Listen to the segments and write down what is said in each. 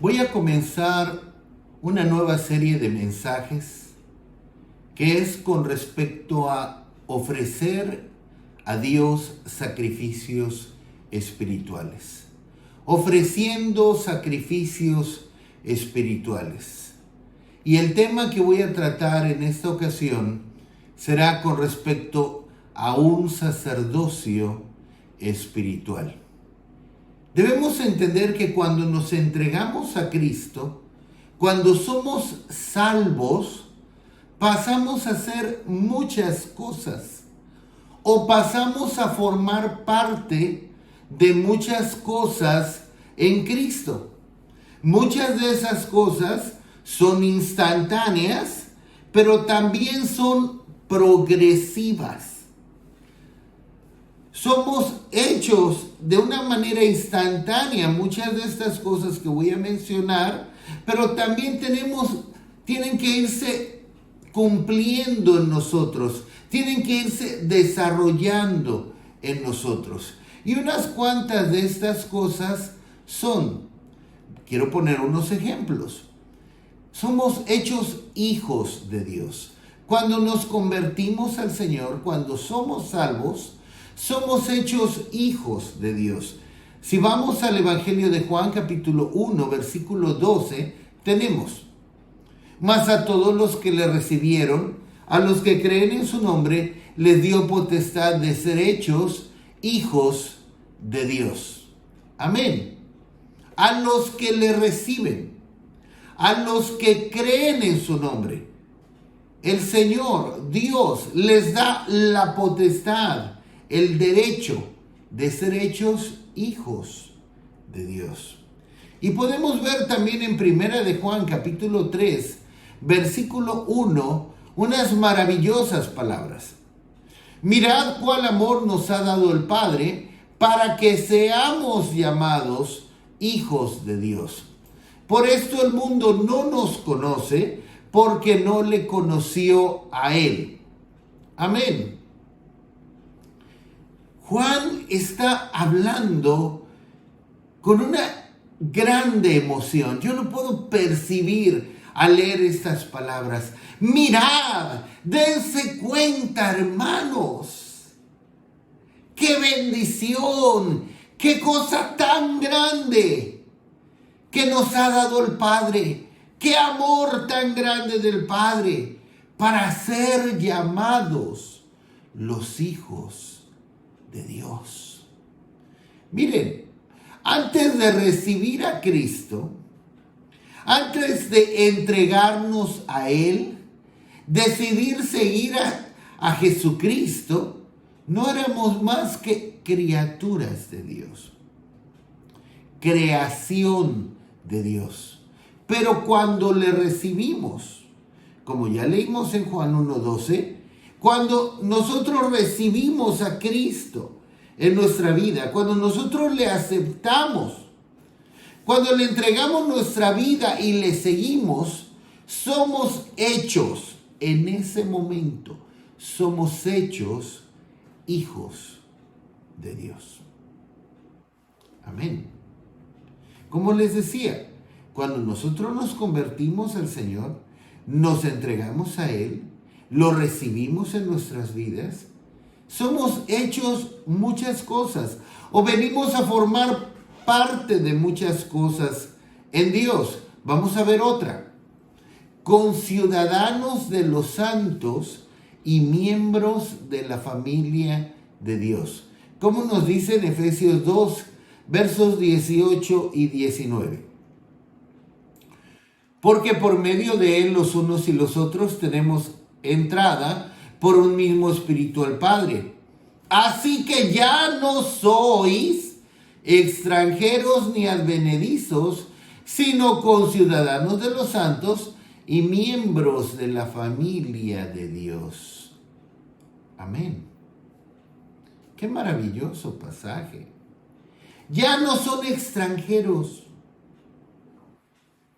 Voy a comenzar una nueva serie de mensajes que es con respecto a ofrecer a Dios sacrificios espirituales. Ofreciendo sacrificios espirituales. Y el tema que voy a tratar en esta ocasión será con respecto a un sacerdocio espiritual. Debemos entender que cuando nos entregamos a Cristo, cuando somos salvos, pasamos a hacer muchas cosas o pasamos a formar parte de muchas cosas en Cristo. Muchas de esas cosas son instantáneas, pero también son progresivas. Somos hechos de una manera instantánea, muchas de estas cosas que voy a mencionar, pero también tienen que irse cumpliendo en nosotros, tienen que irse desarrollando en nosotros. Y unas cuantas de estas cosas quiero poner unos ejemplos. Somos hechos hijos de Dios. Cuando nos convertimos al Señor, cuando somos salvos, somos hechos hijos de Dios. Si vamos al Evangelio de Juan, capítulo 1, versículo 12, tenemos: mas a todos los que le recibieron, a los que creen en su nombre, les dio potestad de ser hechos hijos de Dios. Amén. A los que le reciben, a los que creen en su nombre, el Señor, Dios, les da la potestad, el derecho de ser hechos hijos de Dios. Y podemos ver también en Primera de Juan, capítulo 3, versículo 1, unas maravillosas palabras. Mirad cuál amor nos ha dado el Padre para que seamos llamados hijos de Dios. Por esto el mundo no nos conoce, porque no le conoció a Él. Amén. Juan está hablando con una grande emoción. Yo no puedo percibir al leer estas palabras. Mirad, dense cuenta, hermanos. ¡Qué bendición! ¡Qué cosa tan grande que nos ha dado el Padre! ¡Qué amor tan grande del Padre para ser llamados los hijos de Dios! Miren, antes de recibir a Cristo, antes de entregarnos a Él, decidir seguir a Jesucristo, no éramos más que criaturas de Dios, creación de Dios. Pero cuando le recibimos, como ya leímos en Juan 1:12, cuando nosotros recibimos a Cristo en nuestra vida, cuando nosotros le aceptamos, cuando le entregamos nuestra vida y le seguimos, somos hechos, en ese momento, somos hechos hijos de Dios. Amén. Como les decía, cuando nosotros nos convertimos al Señor, nos entregamos a Él, lo recibimos en nuestras vidas, somos hechos muchas cosas, o venimos a formar parte de muchas cosas en Dios. Vamos a ver otra. Conciudadanos de los santos y miembros de la familia de Dios. Como nos dice en Efesios 2, versos 18 y 19. Porque por medio de Él los unos y los otros tenemos entrada por un mismo espíritu al Padre. Así que ya no sois extranjeros ni advenedizos, sino conciudadanos de los santos y miembros de la familia de Dios. Amén. Qué maravilloso pasaje. Ya no son extranjeros,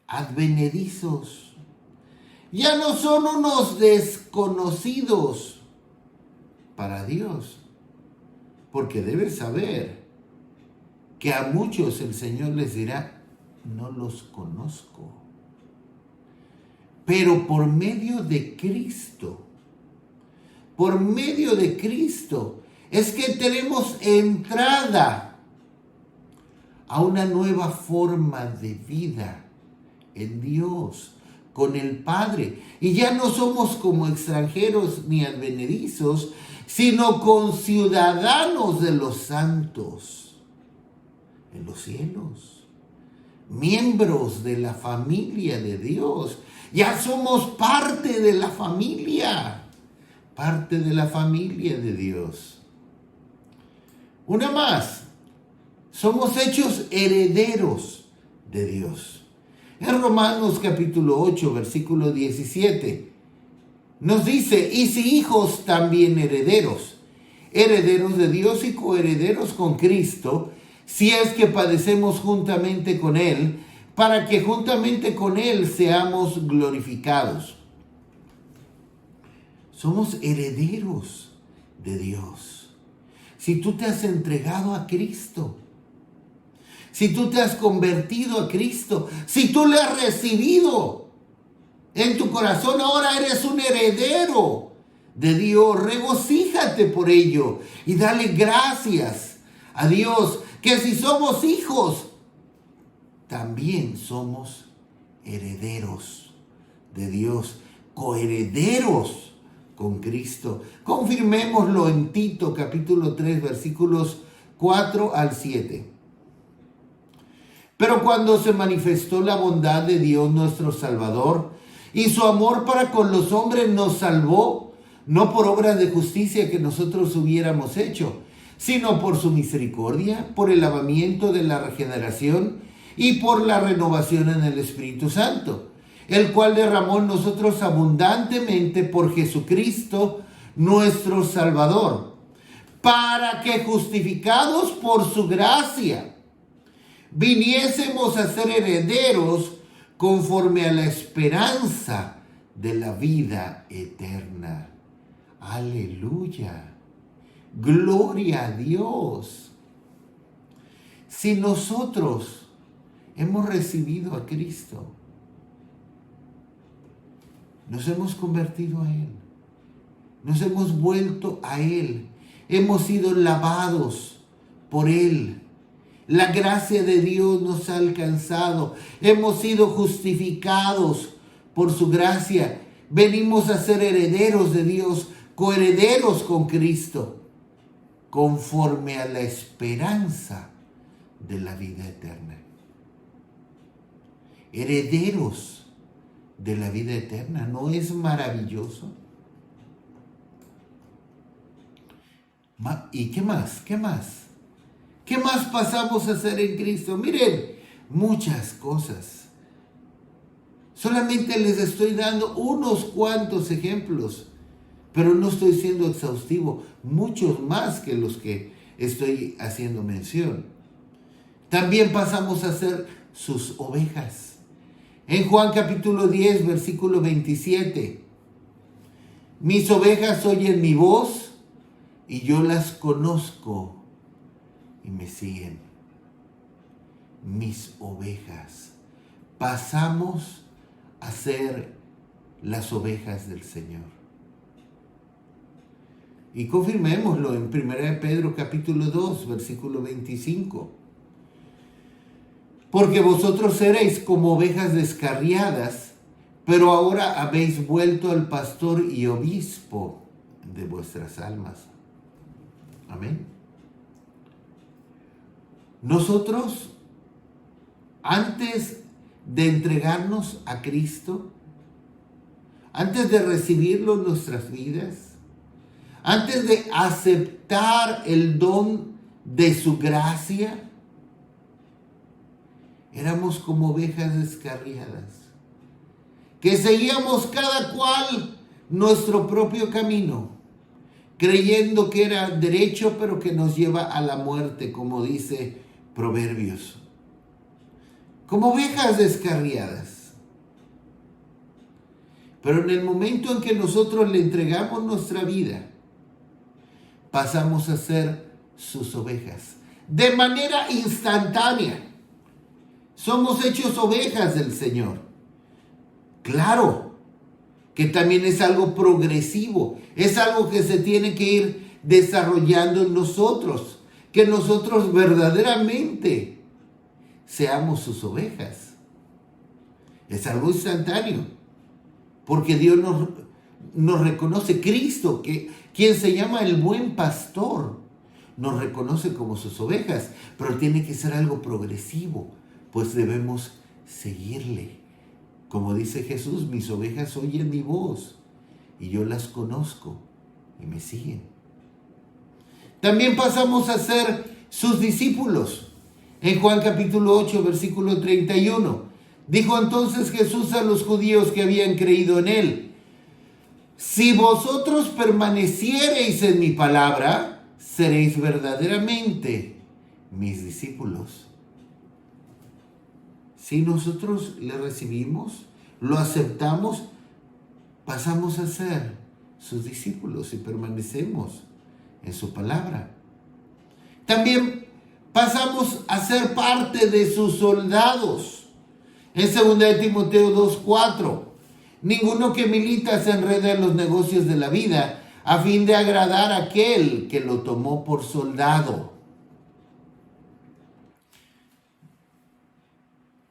advenedizos. Ya no son unos desconocidos para Dios. Porque debes saber que a muchos el Señor les dirá: no los conozco. Pero por medio de Cristo, es que tenemos entrada a una nueva forma de vida en Dios, con el Padre. Y ya no somos como extranjeros ni advenedizos, sino conciudadanos de los santos en los cielos, miembros de la familia de Dios. Ya somos parte de la familia de Dios. Una más, somos hechos herederos de Dios. En Romanos capítulo 8, versículo 17, nos dice, y si hijos también herederos, herederos de Dios y coherederos con Cristo, si es que padecemos juntamente con Él, para que juntamente con Él seamos glorificados. Somos herederos de Dios. Si tú te has entregado a Cristo, si tú te has convertido a Cristo, si tú le has recibido en tu corazón, ahora eres un heredero de Dios. Regocíjate por ello y dale gracias a Dios, que si somos hijos, también somos herederos de Dios, coherederos con Cristo. Confirmémoslo en Tito capítulo 3, versículos 4 al 7. Pero cuando se manifestó la bondad de Dios nuestro Salvador y su amor para con los hombres, nos salvó, no por obras de justicia que nosotros hubiéramos hecho, sino por su misericordia, por el lavamiento de la regeneración y por la renovación en el Espíritu Santo, el cual derramó en nosotros abundantemente por Jesucristo nuestro Salvador, para que justificados por su gracia, viniésemos a ser herederos conforme a la esperanza de la vida eterna. Aleluya. Gloria a Dios. Si nosotros hemos recibido a Cristo, nos hemos convertido a Él, nos hemos vuelto a Él, hemos sido lavados por Él, la gracia de Dios nos ha alcanzado, hemos sido justificados por su gracia, venimos a ser herederos de Dios, coherederos con Cristo, conforme a la esperanza de la vida eterna. Herederos de la vida eterna, ¿no es maravilloso? ¿Y qué más? ¿Qué más? ¿Qué más pasamos a hacer en Cristo? Miren, muchas cosas. Solamente les estoy dando unos cuantos ejemplos, pero no estoy siendo exhaustivo, muchos más que los que estoy haciendo mención. También pasamos a ser sus ovejas. En Juan capítulo 10, versículo 27, mis ovejas oyen mi voz y yo las conozco y me siguen. Mis ovejas. Pasamos a ser las ovejas del Señor. Y confirmémoslo en 1 Pedro capítulo 2, versículo 25. Porque vosotros erais como ovejas descarriadas, pero ahora habéis vuelto al pastor y obispo de vuestras almas. Amén. Nosotros, antes de entregarnos a Cristo, antes de recibirlo en nuestras vidas, antes de aceptar el don de su gracia, éramos como ovejas descarriadas, que seguíamos cada cual nuestro propio camino, creyendo que era derecho, pero que nos lleva a la muerte, como dice Proverbios. Como ovejas descarriadas. Pero en el momento en que nosotros le entregamos nuestra vida, pasamos a ser sus ovejas. De manera instantánea. Somos hechos ovejas del Señor. Claro que también es algo progresivo, es algo que se tiene que ir desarrollando en nosotros, que nosotros verdaderamente seamos sus ovejas. Es algo instantáneo, porque Dios nos reconoce. Cristo, quien se llama el buen pastor, nos reconoce como sus ovejas, pero tiene que ser algo progresivo, pues debemos seguirle. Como dice Jesús, mis ovejas oyen mi voz y yo las conozco y me siguen. También pasamos a ser sus discípulos. En Juan capítulo 8, versículo 31, dijo entonces Jesús a los judíos que habían creído en él: si vosotros permaneciereis en mi palabra, seréis verdaderamente mis discípulos. Si nosotros le recibimos, lo aceptamos, pasamos a ser sus discípulos y permanecemos en su palabra. También pasamos a ser parte de sus soldados. En 2 Timoteo 2:4, ninguno que milita se enreda en los negocios de la vida a fin de agradar a aquel que lo tomó por soldado.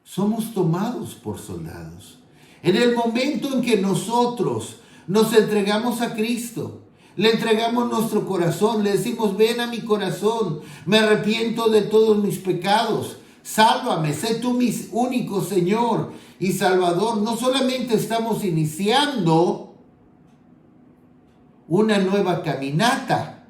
Somos tomados por soldados. En el momento en que nosotros nos entregamos a Cristo, le entregamos nuestro corazón, le decimos: ven a mi corazón, me arrepiento de todos mis pecados, sálvame, sé tú mi único Señor y Salvador. No solamente estamos iniciando una nueva caminata,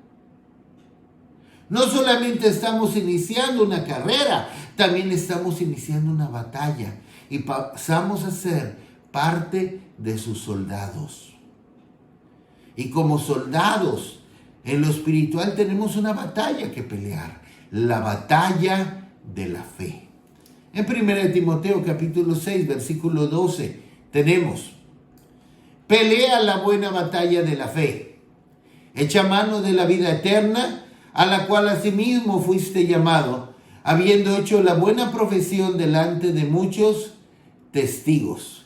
no solamente estamos iniciando una carrera, también estamos iniciando una batalla y pasamos a ser parte de sus soldados. Y como soldados, en lo espiritual tenemos una batalla que pelear, la batalla de la fe. En 1 Timoteo capítulo 6, versículo 12, tenemos: pelea la buena batalla de la fe, echa mano de la vida eterna, a la cual asimismo fuiste llamado, habiendo hecho la buena profesión delante de muchos testigos.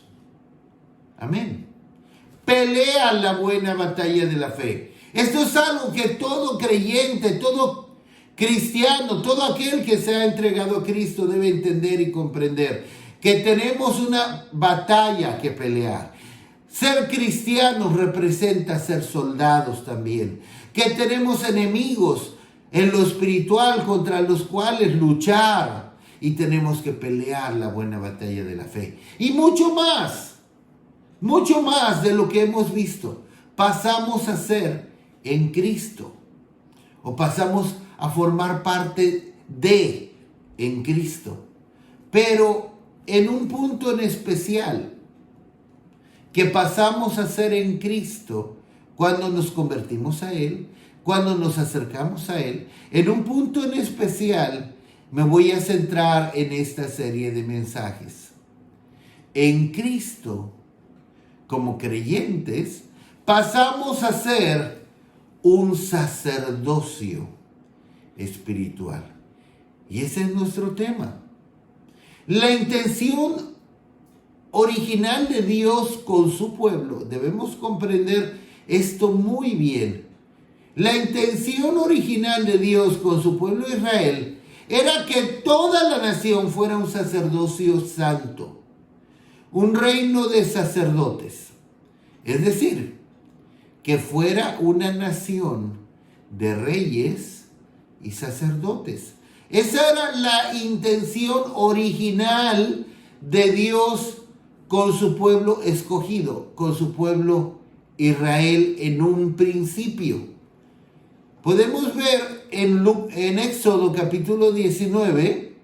Amén. Pelea la buena batalla de la fe. Esto es algo que todo creyente, todo cristiano, todo aquel que se ha entregado a Cristo debe entender y comprender. Que tenemos una batalla que pelear. Ser cristianos representa ser soldados también. Que tenemos enemigos en lo espiritual contra los cuales luchar. Y tenemos que pelear la buena batalla de la fe. Y mucho más de lo que hemos visto, pasamos a ser en Cristo, o pasamos a formar parte de en Cristo, pero en un punto en especial, que pasamos a ser en Cristo cuando nos convertimos a Él, cuando nos acercamos a Él. En un punto en especial me voy a centrar en esta serie de mensajes. En Cristo, como creyentes, pasamos a ser un sacerdocio espiritual. Y ese es nuestro tema. La intención original de Dios con su pueblo, debemos comprender esto muy bien. La intención original de Dios con su pueblo Israel era que toda la nación fuera un sacerdocio santo, un reino de sacerdotes, es decir, que fuera una nación de reyes y sacerdotes. Esa era la intención original de Dios con su pueblo escogido, con su pueblo Israel en un principio. Podemos ver en Éxodo capítulo 19,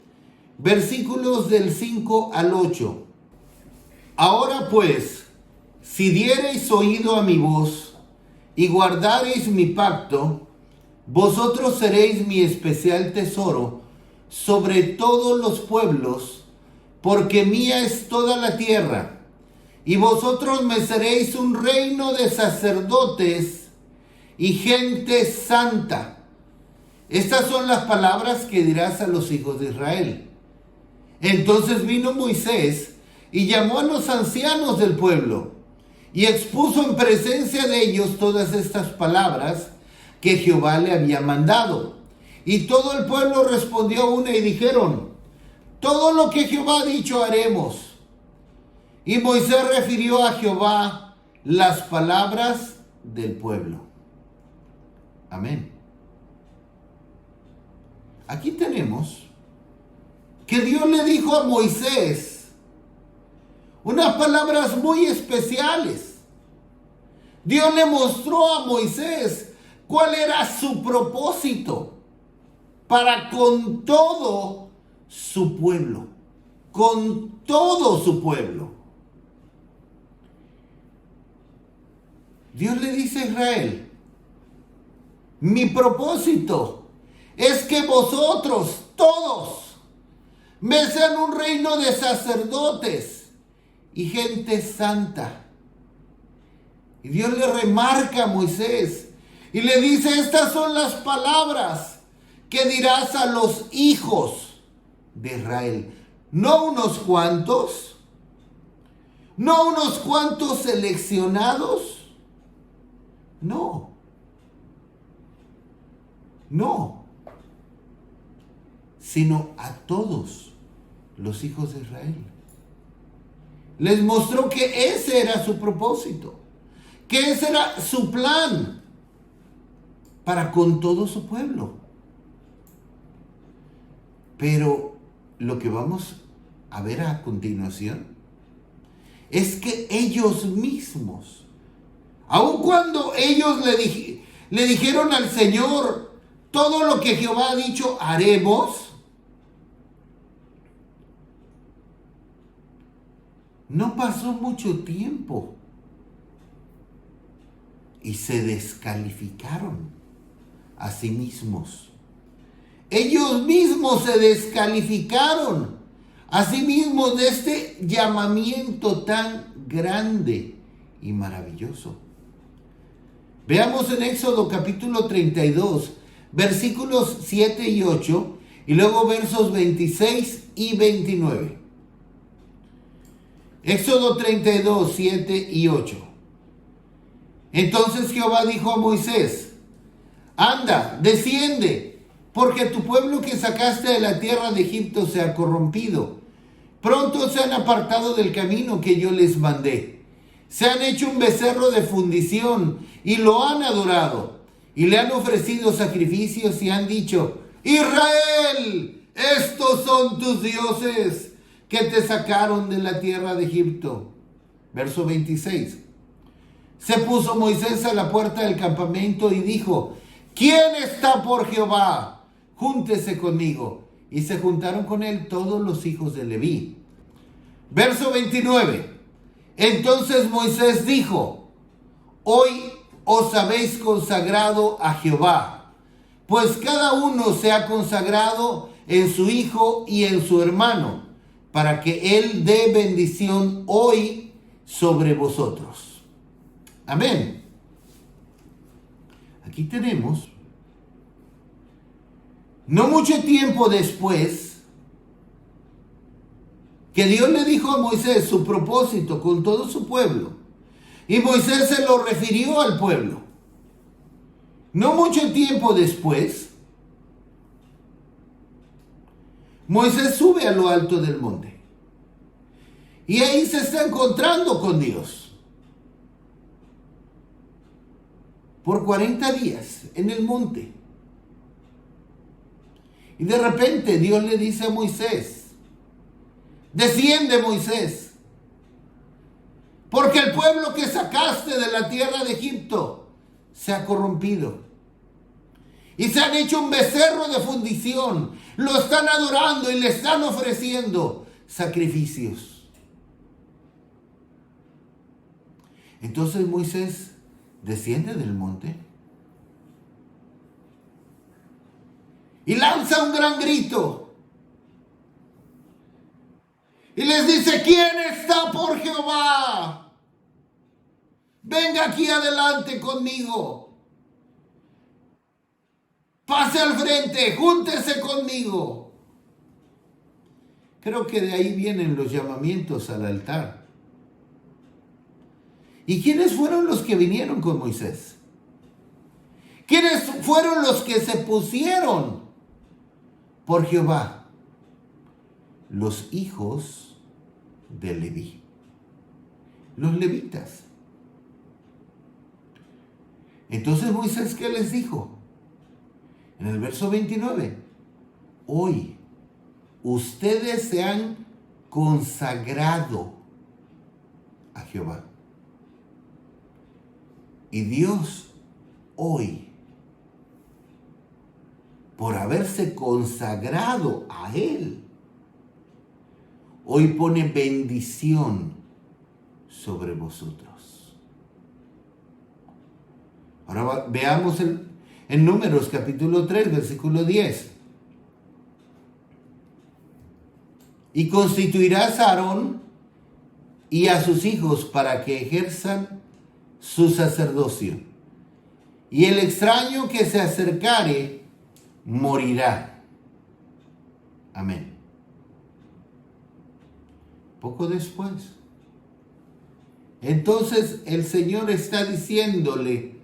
versículos del 5 al 8. Ahora pues, si diereis oído a mi voz y guardareis mi pacto, vosotros seréis mi especial tesoro sobre todos los pueblos, porque mía es toda la tierra, y vosotros me seréis un reino de sacerdotes y gente santa. Estas son las palabras que dirás a los hijos de Israel. Entonces vino Moisés y llamó a los ancianos del pueblo y expuso en presencia de ellos todas estas palabras que Jehová le había mandado. Y todo el pueblo respondió a una y dijeron: todo lo que Jehová ha dicho haremos. Y Moisés refirió a Jehová las palabras del pueblo. Amén. Aquí tenemos que Dios le dijo a Moisés unas palabras muy especiales. Dios le mostró a Moisés cuál era su propósito para con todo su pueblo. Con todo su pueblo. Dios le dice a Israel: mi propósito es que vosotros todos me sean un reino de sacerdotes y gente santa. Y Dios le remarca a Moisés y le dice: estas son las palabras que dirás a los hijos de Israel. No unos cuantos, no unos cuantos seleccionados, no, sino a todos los hijos de Israel. Les mostró que ese era su propósito, que ese era su plan para con todo su pueblo. Pero lo que vamos a ver a continuación es que ellos mismos, aun cuando ellos le dijeron al Señor: todo lo que Jehová ha dicho haremos, no pasó mucho tiempo y se descalificaron a sí mismos. Ellos mismos se descalificaron a sí mismos de este llamamiento tan grande y maravilloso. Veamos en Éxodo capítulo 32, versículos 7 y 8, y luego versos 26 y 29. Éxodo 32, 7 y 8. Entonces Jehová dijo a Moisés: anda, desciende, porque tu pueblo que sacaste de la tierra de Egipto se ha corrompido. Pronto se han apartado del camino que yo les mandé. Se han hecho un becerro de fundición y lo han adorado. Y le han ofrecido sacrificios y han dicho: Israel, estos son tus dioses que te sacaron de la tierra de Egipto. Verso 26. Se puso Moisés a la puerta del campamento y dijo: ¿quién está por Jehová? Júntese conmigo. Y se juntaron con él todos los hijos de Leví. Verso 29. Entonces Moisés dijo: hoy os habéis consagrado a Jehová, pues cada uno se ha consagrado en su hijo y en su hermano, para que él dé bendición hoy sobre vosotros. Amén. Aquí tenemos, no mucho tiempo después, que Dios le dijo a Moisés su propósito con todo su pueblo. Y Moisés se lo refirió al pueblo. No mucho tiempo después, Moisés sube a lo alto del monte. Y ahí se está encontrando con Dios. Por 40 días en el monte. Y de repente Dios le dice a Moisés: desciende, Moisés, porque el pueblo que sacaste de la tierra de Egipto se ha corrompido. Y se han hecho un becerro de fundición. Lo están adorando y le están ofreciendo sacrificios. Entonces Moisés desciende del monte y lanza un gran grito. Y les dice: ¿quién está por Jehová? Venga aquí adelante conmigo. Pase al frente, júntese conmigo. Creo que de ahí vienen los llamamientos al altar. ¿Y quiénes fueron los que vinieron con Moisés? ¿Quiénes fueron los que se pusieron por Jehová? Los hijos de Leví, los levitas. Entonces Moisés, ¿qué les dijo? En el verso 29, hoy ustedes se han consagrado a Jehová. Y Dios hoy, por haberse consagrado a Él, hoy pone bendición sobre vosotros. Ahora veamos en Números capítulo 3, versículo 10. Y constituirás a Aarón y a sus hijos para que ejerzan su sacerdocio. Y el extraño que se acercare morirá. Amén. Poco después. Entonces el Señor está diciéndole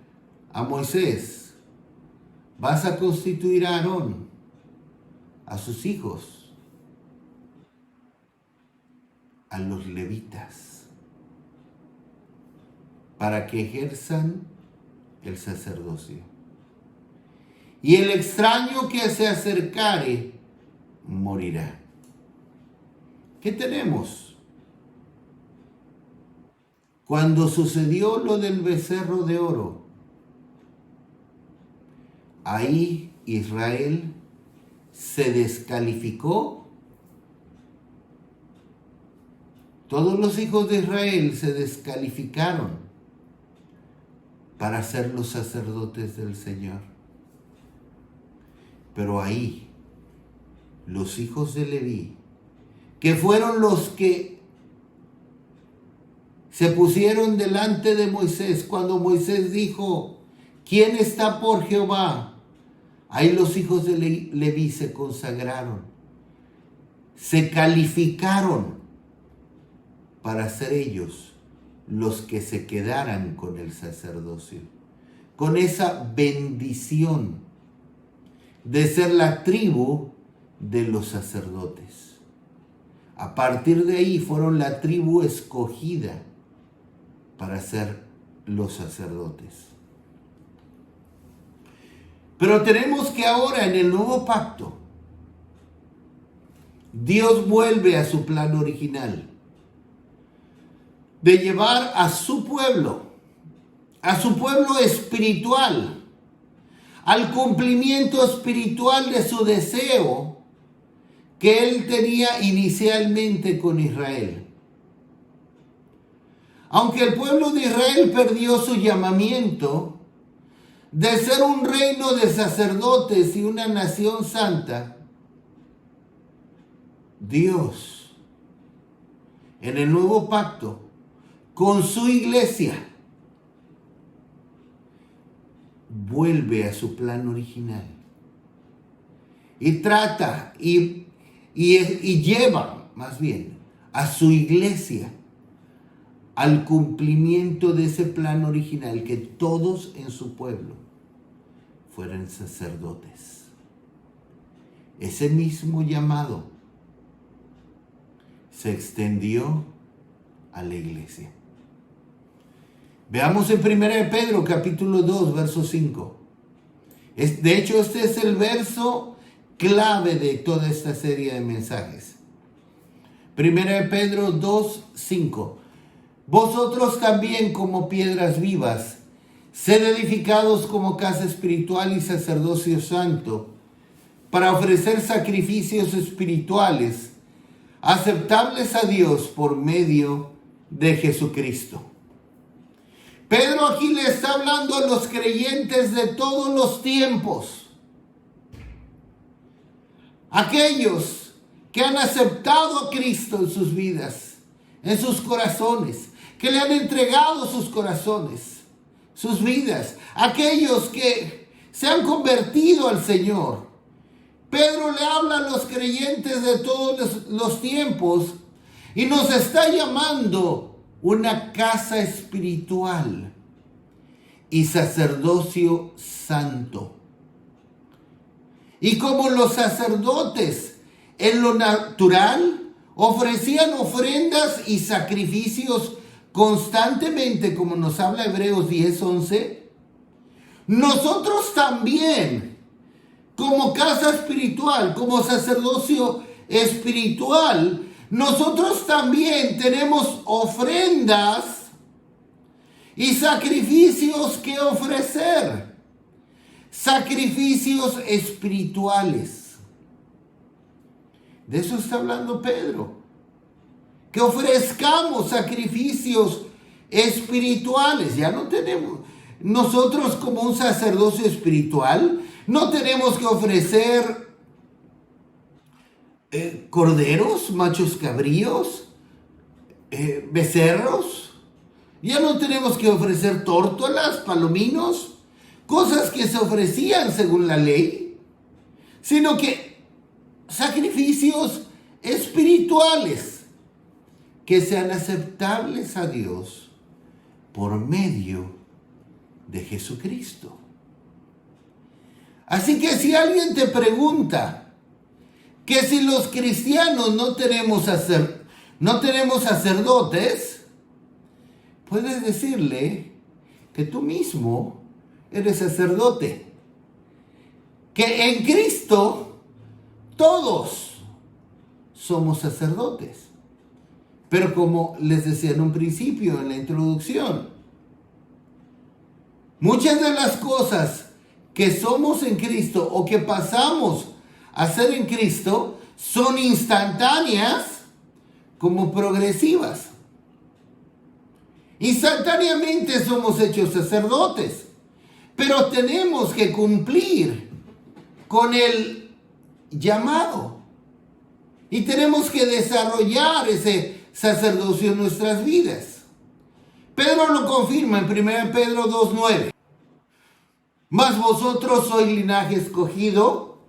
a Moisés, vas a constituir a Aarón, a sus hijos, a los levitas, para que ejerzan el sacerdocio. Y el extraño que se acercare morirá. ¿Qué tenemos? Cuando sucedió lo del becerro de oro, ahí Israel se descalificó. Todos los hijos de Israel se descalificaron para ser los sacerdotes del Señor. Pero ahí, los hijos de Leví, que fueron los que se pusieron delante de Moisés cuando Moisés dijo, ¿quién está por Jehová? Ahí los hijos de Leví se consagraron, se calificaron para ser ellos los que se quedaran con el sacerdocio, con esa bendición de ser la tribu de los sacerdotes. A partir de ahí fueron la tribu escogida para ser los sacerdotes. Pero tenemos que ahora en el nuevo pacto, Dios vuelve a su plan original de llevar a su pueblo espiritual, al cumplimiento espiritual de su deseo que él tenía inicialmente con Israel. Aunque el pueblo de Israel perdió su llamamiento de ser un reino de sacerdotes y una nación santa, Dios, en el nuevo pacto, con su iglesia, vuelve a su plan original y trata y lleva más bien a su iglesia al cumplimiento de ese plan original, que todos en su pueblo fueran sacerdotes. Ese mismo llamado se extendió a la iglesia. Veamos en 1 Pedro capítulo 2, verso 5. De hecho, este es el verso clave de toda esta serie de mensajes. 1 Pedro 2, 5. Vosotros también, como piedras vivas, sed edificados como casa espiritual y sacerdocio santo, para ofrecer sacrificios espirituales aceptables a Dios por medio de Jesucristo. Pedro aquí le está hablando a los creyentes de todos los tiempos. Aquellos que han aceptado a Cristo en sus vidas, en sus corazones, que le han entregado sus corazones, sus vidas. Aquellos que se han convertido al Señor Pedro le habla a los creyentes de todos los tiempos y nos está llamando una casa espiritual y sacerdocio santo. Y como los sacerdotes en lo natural ofrecían ofrendas y sacrificios constantemente, como nos habla Hebreos 10:11, nosotros también, como casa espiritual, como sacerdocio espiritual, nosotros también tenemos ofrendas y sacrificios que ofrecer. Sacrificios espirituales. De eso está hablando Pedro. Que ofrezcamos sacrificios espirituales. Ya no tenemos, nosotros como un sacerdocio espiritual, no tenemos que ofrecer corderos, machos cabríos, becerros. Ya no tenemos que ofrecer tórtolas, palominos, cosas que se ofrecían según la ley, sino que sacrificios espirituales que sean aceptables a Dios por medio de Jesucristo. Así que si alguien te pregunta que si los cristianos no tenemos sacerdotes, puedes decirle que tú mismo eres sacerdote. Que en Cristo todos somos sacerdotes. Pero como les decía en un principio, en la introducción, muchas de las cosas que somos en Cristo o que pasamos a ser en Cristo son instantáneas como progresivas. Instantáneamente somos hechos sacerdotes, pero tenemos que cumplir con el llamado y tenemos que desarrollar ese sacerdocio en nuestras vidas. Pedro lo confirma en 1 Pedro 2:9. Mas vosotros sois linaje escogido,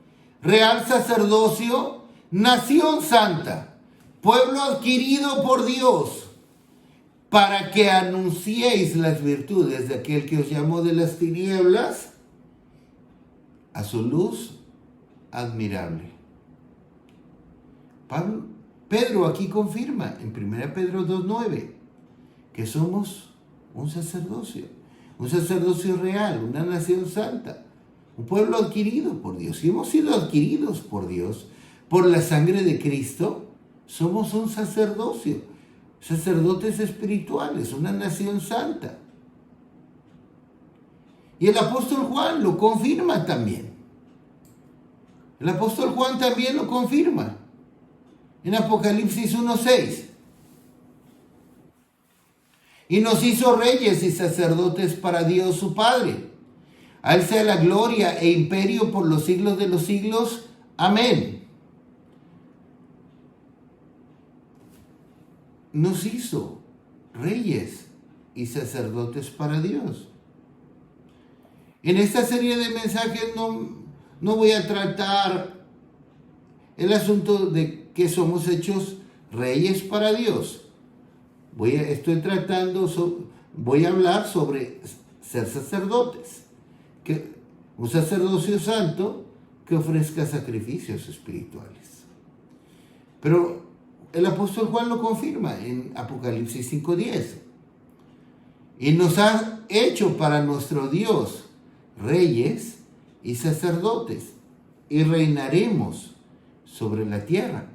real sacerdocio, nación santa, pueblo adquirido por Dios, para que anunciéis las virtudes de aquel que os llamó de las tinieblas a su luz admirable. Pedro aquí confirma en 1 Pedro 2:9 que somos un sacerdocio real, una nación santa, un pueblo adquirido por Dios. Y hemos sido adquiridos por Dios por la sangre de Cristo. Somos un sacerdocio, sacerdotes espirituales, una nación santa. Y el apóstol Juan lo confirma también. El apóstol Juan también lo confirma en Apocalipsis 1:6. Y nos hizo reyes y sacerdotes para Dios su Padre. A Él sea la gloria e imperio por los siglos de los siglos. Amén. Nos hizo reyes y sacerdotes para Dios. En esta serie de mensajes no voy a tratar el asunto de que somos hechos reyes para Dios. Voy a hablar sobre ser sacerdotes, un sacerdocio santo que ofrezca sacrificios espirituales. Pero el apóstol Juan lo confirma en Apocalipsis 5:10. Y nos ha hecho para nuestro Dios reyes y sacerdotes, y reinaremos sobre la tierra.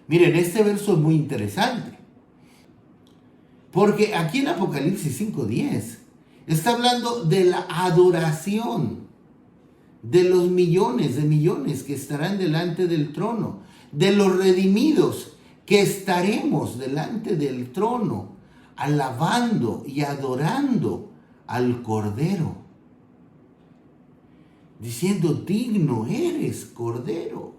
Miren, este verso es muy interesante, porque aquí en Apocalipsis 5:10 está hablando de la adoración de los millones de millones que estarán delante del trono, de los redimidos que estaremos delante del trono, alabando y adorando al Cordero, diciendo: digno eres, Cordero,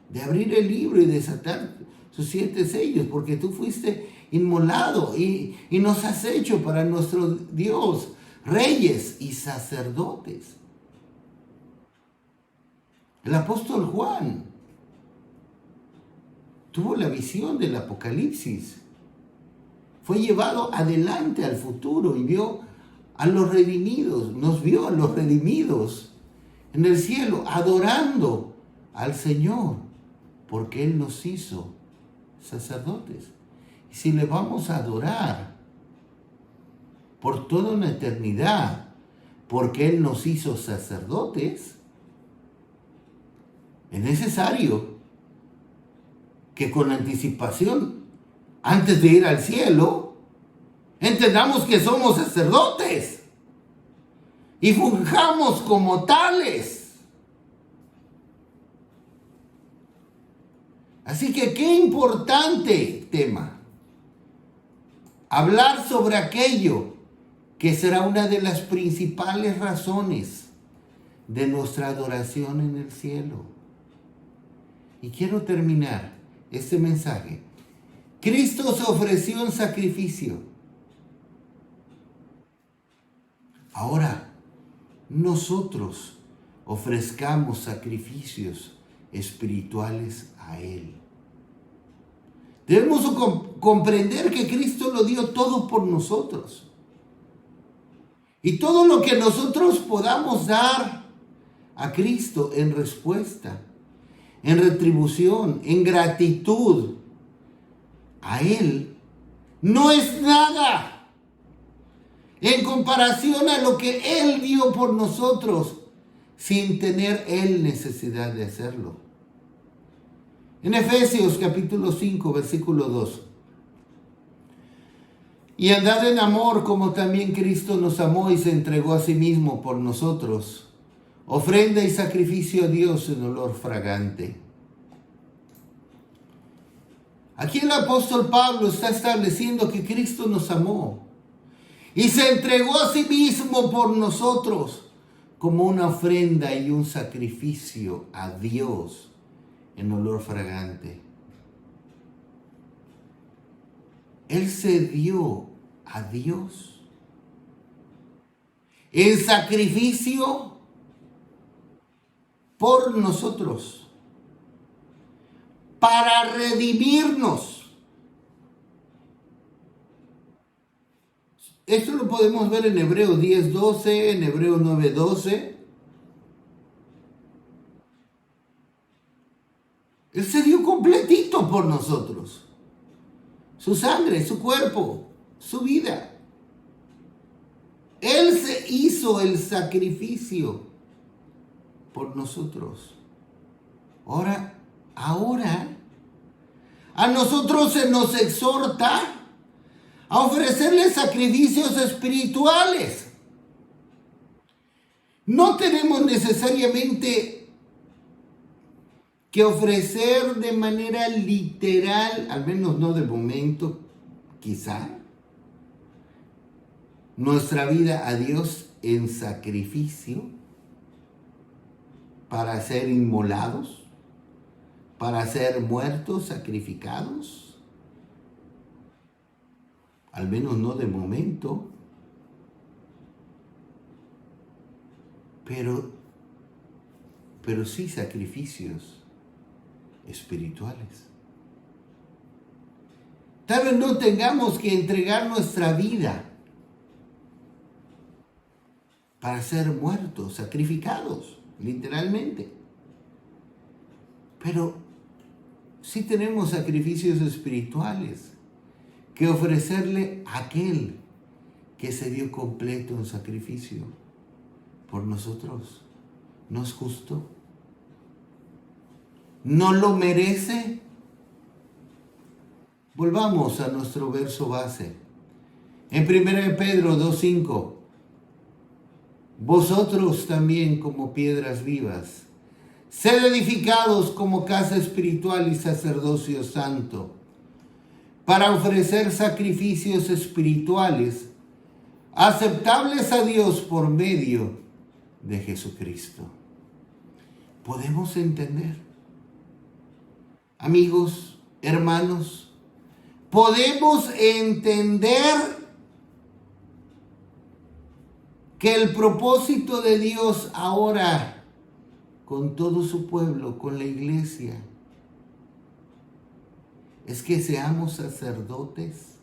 de abrir el libro y desatar sus 7 sellos, porque tú fuiste inmolado y nos has hecho para nuestro Dios reyes y sacerdotes. El apóstol Juan tuvo la visión del Apocalipsis. Fue llevado adelante al futuro y vio a los redimidos, nos vio a los redimidos en el cielo adorando al Señor, porque Él nos hizo sacerdotes. Y si le vamos a adorar por toda una eternidad, porque Él nos hizo sacerdotes, es necesario que con anticipación, antes de ir al cielo, entendamos que somos sacerdotes y fungamos como tales. Así que qué importante tema. Hablar sobre aquello que será una de las principales razones de nuestra adoración en el cielo. Y quiero terminar este mensaje. Cristo se ofreció en sacrificio. Ahora, nosotros ofrezcamos sacrificios espirituales a Él. Debemos comprender que Cristo lo dio todo por nosotros. Y todo lo que nosotros podamos dar a Cristo en respuesta, en retribución, en gratitud a Él, no es nada en comparación a lo que Él dio por nosotros sin tener Él necesidad de hacerlo. En Efesios capítulo 5, versículo 2. Y andad en amor como también Cristo nos amó y se entregó a sí mismo por nosotros, ofrenda y sacrificio a Dios en olor fragante. Aquí el apóstol Pablo está estableciendo que Cristo nos amó y se entregó a sí mismo por nosotros como una ofrenda y un sacrificio a Dios en olor fragante. Él se dio a Dios en sacrificio por nosotros, para redimirnos. Esto lo podemos ver en Hebreos 10:12, en Hebreos 9:12. Él se dio completito por nosotros. Su sangre, su cuerpo, su vida. Él se hizo el sacrificio por nosotros. Ahora, a nosotros se nos exhorta a ofrecerle sacrificios espirituales. No tenemos necesariamente que ofrecer de manera literal, al menos no de momento, quizá, nuestra vida a Dios en sacrificio para ser inmolados, para ser muertos, sacrificados, al menos no de momento, pero sí sacrificios espirituales. Tal vez no tengamos que entregar nuestra vida para ser muertos, sacrificados, literalmente. Pero sí tenemos sacrificios espirituales que ofrecerle a aquel que se dio completo en sacrificio por nosotros. ¿No es justo? ¿No lo merece? Volvamos a nuestro verso base. En 1 Pedro 2:5. Vosotros también como piedras vivas, sed edificados como casa espiritual y sacerdocio santo, para ofrecer sacrificios espirituales aceptables a Dios por medio de Jesucristo. ¿Podemos entender? Amigos, hermanos, podemos entender que el propósito de Dios ahora con todo su pueblo, con la iglesia, es que seamos sacerdotes,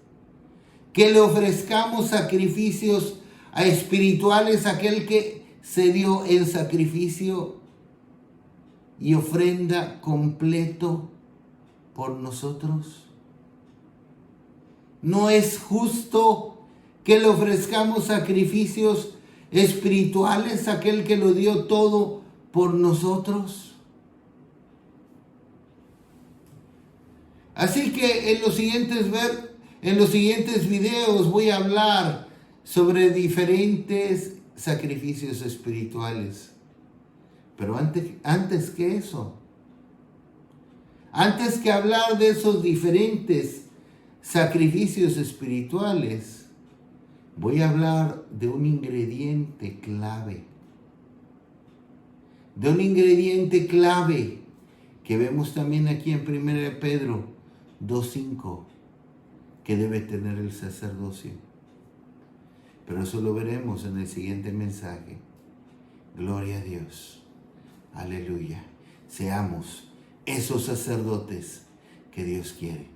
que le ofrezcamos sacrificios espirituales a aquel que se dio en sacrificio y ofrenda completo por nosotros. No es justo que le ofrezcamos sacrificios espirituales a aquel que lo dio todo por nosotros. Así que en los siguientes videos voy a hablar sobre diferentes sacrificios espirituales. Pero antes que eso, antes que hablar de esos diferentes sacrificios espirituales, voy a hablar de un ingrediente clave. De un ingrediente clave que vemos también aquí en 1 Pedro 2:5, que debe tener el sacerdocio. Pero eso lo veremos en el siguiente mensaje. Gloria a Dios. Aleluya. Seamos esos sacerdotes que Dios quiere.